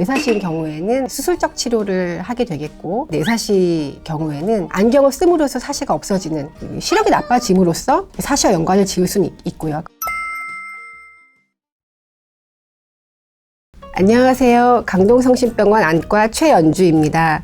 내사시인 경우에는 수술적 치료를 하게 되겠고, 내사시 경우에는 안경을 씀으로써 사시가 없어지는, 시력이 나빠짐으로써 사시와 연관을 지을 수는 있고요. 안녕하세요. 강동성심병원 안과 최연주입니다.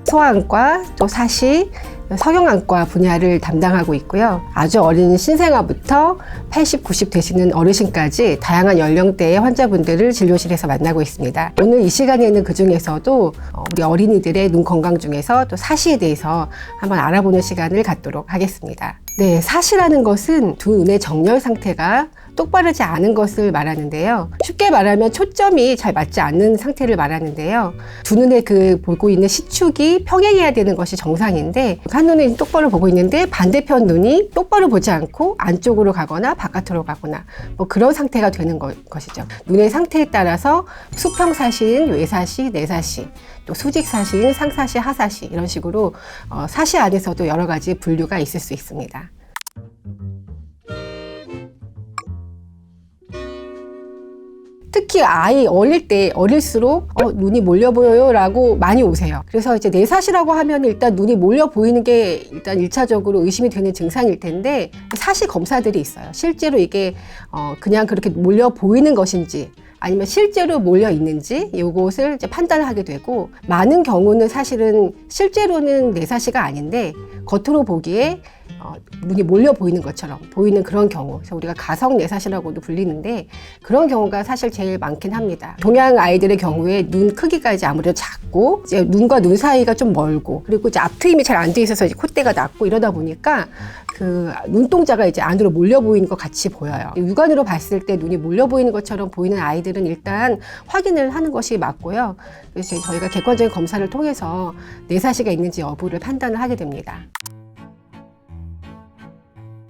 소아안과, 또 사시, 성형안과 분야를 담당하고 있고요. 아주 어린 신생아부터 80, 90 되시는 어르신까지 다양한 연령대의 환자분들을 진료실에서 만나고 있습니다. 오늘 이 시간에는 그 중에서도 우리 어린이들의 눈 건강 중에서 또 사시에 대해서 한번 알아보는 시간을 갖도록 하겠습니다. 네, 사시라는 것은 두 눈의 정렬 상태가 똑바르지 않은 것을 말하는데요. 쉽게 말하면 초점이 잘 맞지 않는 상태를 말하는데요. 두 눈에 보고 있는 시축이 평행해야 되는 것이 정상인데, 한 눈은 똑바로 보고 있는데 반대편 눈이 똑바로 보지 않고 안쪽으로 가거나 바깥으로 가거나 뭐 그런 상태가 되는 것이죠. 눈의 상태에 따라서 수평사시인 외사시, 내사시, 또 수직사시인 상사시, 하사시, 이런 식으로 사시 안에서도 여러 가지 분류가 있을 수 있습니다. 특히 아이 어릴수록 눈이 몰려 보여요 라고 많이 오세요. 그래서 이제 내사시라고 하면 일단 눈이 몰려 보이는 게 일단 1차적으로 의심이 되는 증상일 텐데, 사시 검사들이 있어요. 실제로 이게 그냥 그렇게 몰려 보이는 것인지 아니면 실제로 몰려 있는지 이것을 이제 판단을 하게 되고, 많은 경우는 사실은 실제로는 내사시가 아닌데 겉으로 보기에 눈이 몰려 보이는 것처럼 보이는 그런 경우, 그래서 우리가 가성 내사시라고도 불리는데, 그런 경우가 사실 제일 많긴 합니다. 동양 아이들의 경우에 눈 크기가 이제 아무래도 작고, 이제 눈과 눈 사이가 좀 멀고, 그리고 이제 앞트임이 잘 안 돼 있어서 이제 콧대가 낮고 이러다 보니까 그 눈동자가 이제 안으로 몰려 보이는 것 같이 보여요. 육안으로 봤을 때 눈이 몰려 보이는 것처럼 보이는 아이들은 일단 확인을 하는 것이 맞고요. 그래서 저희가 객관적인 검사를 통해서 내사시가 있는지 여부를 판단을 하게 됩니다.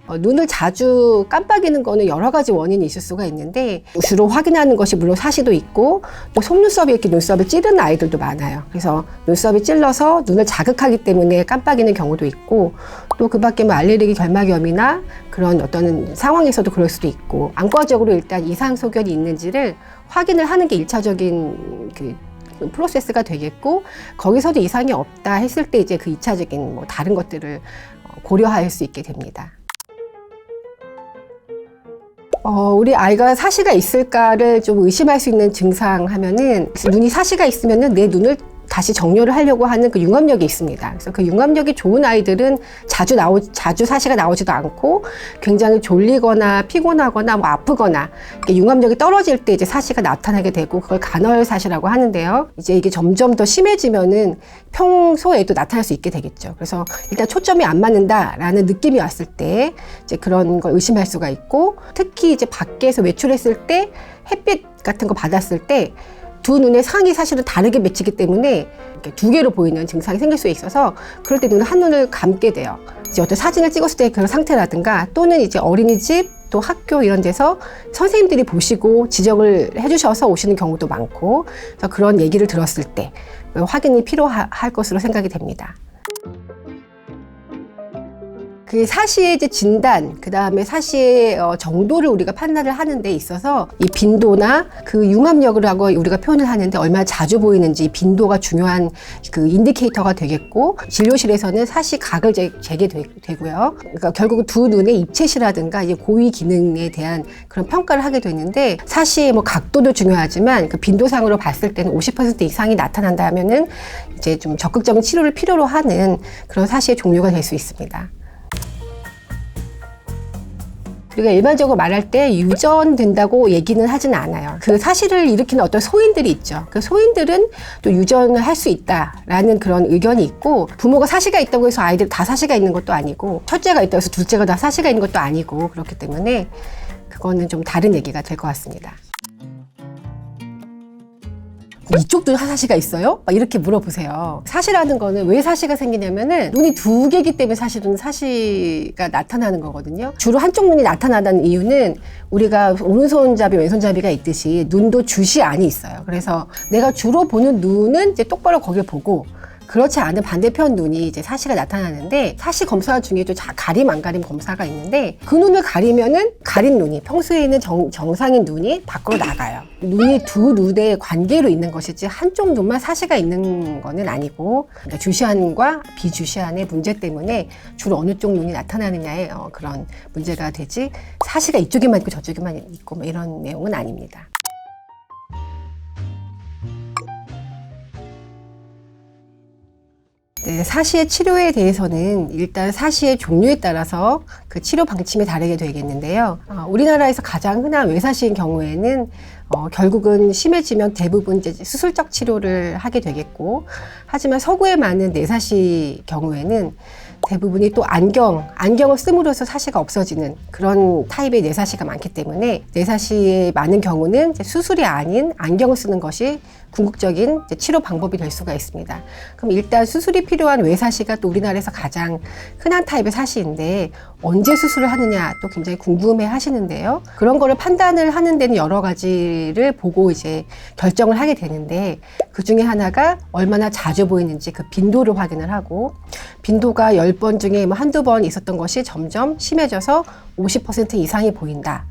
눈을 자주 깜빡이는 거는 여러 가지 원인이 있을 수가 있는데, 주로 확인하는 것이 물론 사시도 있고, 또 속눈썹이 이렇게 눈썹을 찌르는 아이들도 많아요. 그래서 눈썹이 찔러서 눈을 자극하기 때문에 깜빡이는 경우도 있고, 또 그 밖에 뭐 알레르기 결막염이나 그런 어떤 상황에서도 그럴 수도 있고, 안과적으로 일단 이상 소견이 있는지를 확인을 하는 게 1차적인 프로세스가 되겠고, 거기서도 이상이 없다 했을 때 이제 그 2차적인 뭐 다른 것들을 고려할 수 있게 됩니다. 우리 아이가 사시가 있을까를 좀 의심할 수 있는 증상 하면은, 눈이 사시가 있으면은 내 눈을 다시 정렬을 하려고 하는 그 융합력이 있습니다. 그래서 그 융합력이 좋은 아이들은 자주 사시가 나오지도 않고, 굉장히 졸리거나 피곤하거나 뭐 아프거나 융합력이 떨어질 때 이제 사시가 나타나게 되고, 그걸 간헐사시라고 하는데요. 이제 이게 점점 더 심해지면은 평소에도 나타날 수 있게 되겠죠. 그래서 일단 초점이 안 맞는다라는 느낌이 왔을 때 이제 그런 걸 의심할 수가 있고, 특히 이제 밖에서 외출했을 때 햇빛 같은 거 받았을 때 두 눈의 상이 사실은 다르게 맺히기 때문에 이렇게 두 개로 보이는 증상이 생길 수 있어서, 그럴 때 눈을 한 눈을 감게 돼요. 이제 어떤 사진을 찍었을 때 그런 상태라든가, 또는 이제 어린이집, 또 학교 이런 데서 선생님들이 보시고 지적을 해주셔서 오시는 경우도 많고, 그래서 그런 얘기를 들었을 때 확인이 필요할 것으로 생각이 됩니다. 그 사시의 이제 진단, 그 다음에 사시의 정도를 우리가 판단을 하는 데 있어서 이 빈도나 그 융합력이라고 우리가 표현을 하는데, 얼마나 자주 보이는지 이 빈도가 중요한 그 인디케이터가 되겠고, 진료실에서는 사시 각을 재게 되고요. 그러니까 결국 두 눈의 입체시라든가 이제 고위 기능에 대한 그런 평가를 하게 되는데, 사시의 뭐 각도도 중요하지만 그 빈도상으로 봤을 때는 50% 이상이 나타난다 하면은 이제 좀 적극적인 치료를 필요로 하는 그런 사시의 종류가 될 수 있습니다. 우리가 일반적으로 말할 때 유전된다고 얘기는 하진 않아요. 그 사시를 일으키는 어떤 소인들이 있죠. 그 소인들은 또 유전을 할 수 있다라는 그런 의견이 있고, 부모가 사시가 있다고 해서 아이들 다 사시가 있는 것도 아니고, 첫째가 있다고 해서 둘째가 다 사시가 있는 것도 아니고, 그렇기 때문에 그거는 좀 다른 얘기가 될 것 같습니다. 이쪽도 사시가 있어요? 이렇게 물어보세요. 사시라는 거는 왜 사시가 생기냐면은, 눈이 두 개이기 때문에 사실은 사시가 나타나는 거거든요. 주로 한쪽 눈이 나타나는 이유는, 우리가 오른손잡이 왼손잡이가 있듯이 눈도 주시 안이 있어요. 그래서 내가 주로 보는 눈은 이제 똑바로 거길 보고, 그렇지 않은 반대편 눈이 이제 사시가 나타나는데, 사시 검사 중에도 가림 안 가림 검사가 있는데, 그 눈을 가리면은 가린 눈이, 평소에 있는 정상인 눈이 밖으로 나가요. 눈이 두 눈의 관계로 있는 것이지 한쪽 눈만 사시가 있는 거는 아니고, 그러니까 주시안과 비주시안의 문제 때문에 주로 어느 쪽 눈이 나타나느냐의 그런 문제가 되지, 사시가 이쪽에만 있고 저쪽에만 있고 뭐 이런 내용은 아닙니다. 네, 사시의 치료에 대해서는 일단 사시의 종류에 따라서 그 치료 방침이 다르게 되겠는데요. 우리나라에서 가장 흔한 외사시인 경우에는 결국은 심해지면 대부분 이제 수술적 치료를 하게 되겠고, 하지만 서구에 많은 내사시 경우에는 대부분이 또 안경을 씀으로써 사시가 없어지는 그런 타입의 내사시가 많기 때문에, 내사시의 많은 경우는 이제 수술이 아닌 안경을 쓰는 것이 궁극적인 치료 방법이 될 수가 있습니다. 그럼 일단 수술이 필요한 외사시가 또 우리나라에서 가장 흔한 타입의 사시인데, 언제 수술을 하느냐 또 굉장히 궁금해 하시는데요. 그런 거를 판단을 하는 데는 여러 가지를 보고 이제 결정을 하게 되는데, 그 중에 하나가 얼마나 자주 보이는지 그 빈도를 확인을 하고, 빈도가 10번 중에 뭐 한두 번 있었던 것이 점점 심해져서 50% 이상이 보인다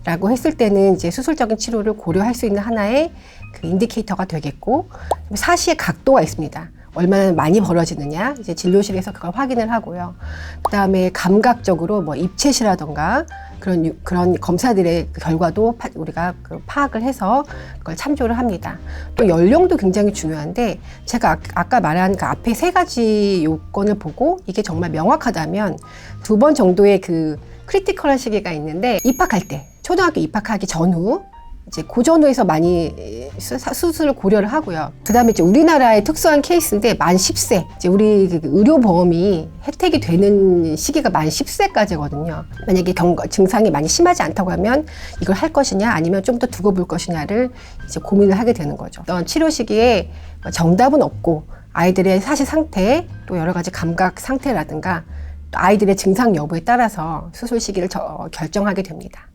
라고 했을 때는 이제 수술적인 치료를 고려할 수 있는 하나의 그 인디케이터가 되겠고, 사시의 각도가 있습니다. 얼마나 많이 벌어지느냐, 이제 진료실에서 그걸 확인을 하고요. 그 다음에 감각적으로 뭐 입체시라던가 그런 검사들의 결과도 우리가 파악을 해서 그걸 참조를 합니다. 또 연령도 굉장히 중요한데, 제가 아까 말한 그 앞에 3가지 요건을 보고 이게 정말 명확하다면 2번 정도의 그 크리티컬한 시기가 있는데, 입학할 때, 초등학교 입학하기 전후, 이제 그 전후에서 많이 수술을 고려를 하고요. 그 다음에 이제 우리나라의 특수한 케이스인데, 만 10세. 이제 우리 의료보험이 혜택이 되는 시기가 만 10세까지거든요. 만약에 증상이 많이 심하지 않다고 하면 이걸 할 것이냐, 아니면 좀 더 두고 볼 것이냐를 이제 고민을 하게 되는 거죠. 어떤 치료 시기에 정답은 없고, 아이들의 사시 상태, 또 여러 가지 감각 상태라든가, 또 아이들의 증상 여부에 따라서 수술 시기를 결정하게 됩니다.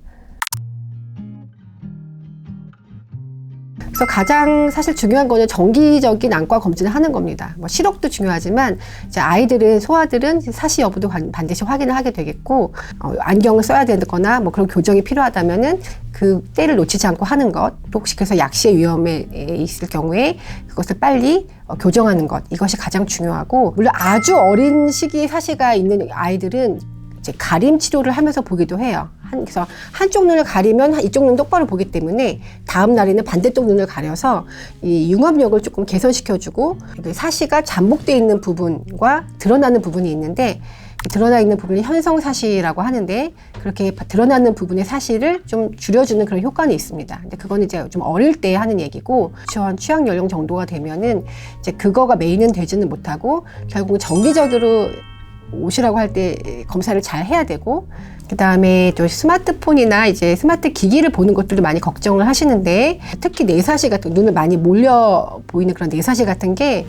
그래서 가장 사실 중요한 거는 정기적인 안과 검진을 하는 겁니다. 뭐 시력도 중요하지만, 이제 소아들은 사시 여부도 반드시 확인을 하게 되겠고, 안경을 써야 되거나 뭐 그런 교정이 필요하다면은 그 때를 놓치지 않고 하는 것, 혹시 그래서 약시의 위험에 있을 경우에 그것을 빨리 교정하는 것, 이것이 가장 중요하고, 물론 아주 어린 시기에 사시가 있는 아이들은 이제 가림 치료를 하면서 보기도 해요. 그래서 한쪽 눈을 가리면 이쪽 눈 똑바로 보기 때문에 다음 날에는 반대쪽 눈을 가려서 이 융합력을 조금 개선시켜주고, 사시가 잠복되어 있는 부분과 드러나는 부분이 있는데, 드러나 있는 부분이 현성사시라고 하는데, 그렇게 드러나는 부분의 사시를 좀 줄여주는 그런 효과는 있습니다. 근데 그건 이제 좀 어릴 때 하는 얘기고, 취약 연령 정도가 되면은 이제 그거가 메인은 되지는 못하고, 결국은 정기적으로 오시라고 할 때 검사를 잘 해야 되고, 그 다음에 또 스마트폰이나 이제 스마트 기기를 보는 것들도 많이 걱정을 하시는데, 특히 내사시 같은, 눈을 많이 몰려 보이는 그런 내사시 같은 게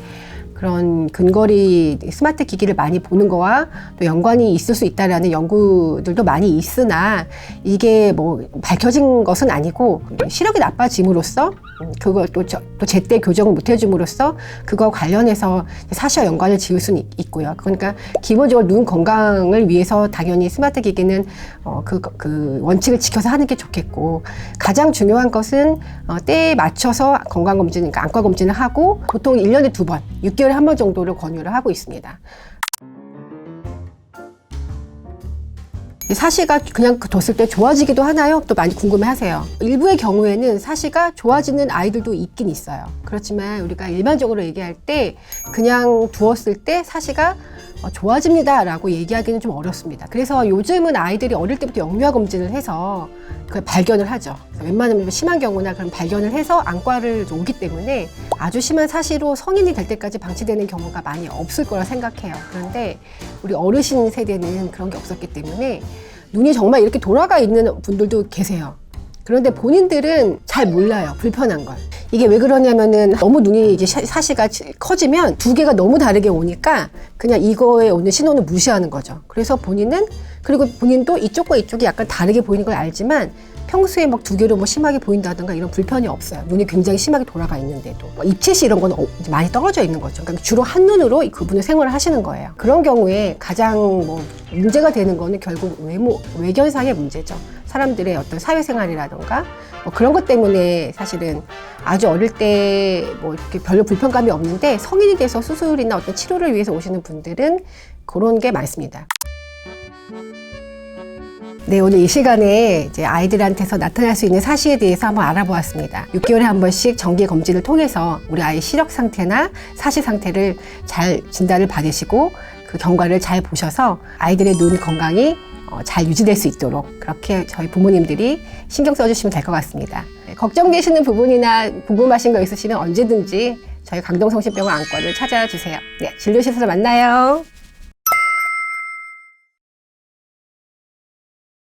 그런 근거리 스마트 기기를 많이 보는 거와 또 연관이 있을 수 있다라는 연구들도 많이 있으나, 이게 뭐 밝혀진 것은 아니고, 시력이 나빠짐으로써 그걸 또 제때 교정을 못 해줌으로써 그거 관련해서 사시와 연관을 지을 수는 있고요. 그러니까 기본적으로 눈 건강을 위해서 당연히 스마트 기기는 그 원칙을 지켜서 하는 게 좋겠고, 가장 중요한 것은 때에 맞춰서 건강검진, 그러니까 안과검진을 하고, 보통 1년에 2번, 6개월에 한 번 정도를 권유를 하고 있습니다. 사시가 그냥 뒀을 때 좋아지기도 하나요? 또 많이 궁금해하세요. 일부의 경우에는 사시가 좋아지는 아이들도 있긴 있어요. 그렇지만 우리가 일반적으로 얘기할 때 그냥 두었을 때 사시가 좋아집니다 라고 얘기하기는 좀 어렵습니다. 그래서 요즘은 아이들이 어릴 때부터 영유아 검진을 해서 그걸 발견을 하죠. 웬만하면 심한 경우나 그런 발견을 해서 안과를 오기 때문에 아주 심한 사시로 성인이 될 때까지 방치되는 경우가 많이 없을 거라 생각해요. 그런데 우리 어르신 세대는 그런 게 없었기 때문에 눈이 정말 이렇게 돌아가 있는 분들도 계세요. 그런데 본인들은 잘 몰라요, 불편한 걸. 이게 왜 그러냐면은 너무 눈이 이제 사시가 커지면 두 개가 너무 다르게 오니까 그냥 이거에 오는 신호는 무시하는 거죠. 그래서 본인도 이쪽과 이쪽이 약간 다르게 보이는 걸 알지만 평소에 막 두 개로 뭐 심하게 보인다든가 이런 불편이 없어요. 눈이 굉장히 심하게 돌아가 있는데도. 입체시 이런 건 이제 많이 떨어져 있는 거죠. 그러니까 주로 한눈으로 그분은 생활을 하시는 거예요. 그런 경우에 가장 뭐 문제가 되는 거는 결국 외견상의 문제죠. 사람들의 어떤 사회생활이라든가 뭐 그런 것 때문에 사실은 아주 어릴 때 뭐 이렇게 별로 불편감이 없는데 성인이 돼서 수술이나 어떤 치료를 위해서 오시는 분들은 그런 게 많습니다. 네, 오늘 이 시간에 이제 아이들한테서 나타날 수 있는 사시에 대해서 한번 알아보았습니다. 6개월에 한 번씩 정기 검진을 통해서 우리 아이 시력 상태나 사시 상태를 잘 진단을 받으시고 그 경과를 잘 보셔서 아이들의 눈 건강이 잘 유지될 수 있도록 그렇게 저희 부모님들이 신경 써주시면 될 것 같습니다. 네, 걱정되시는 부분이나 궁금하신 거 있으시면 언제든지 저희 강동성심병원 안과를 찾아주세요. 네, 진료실에서 만나요.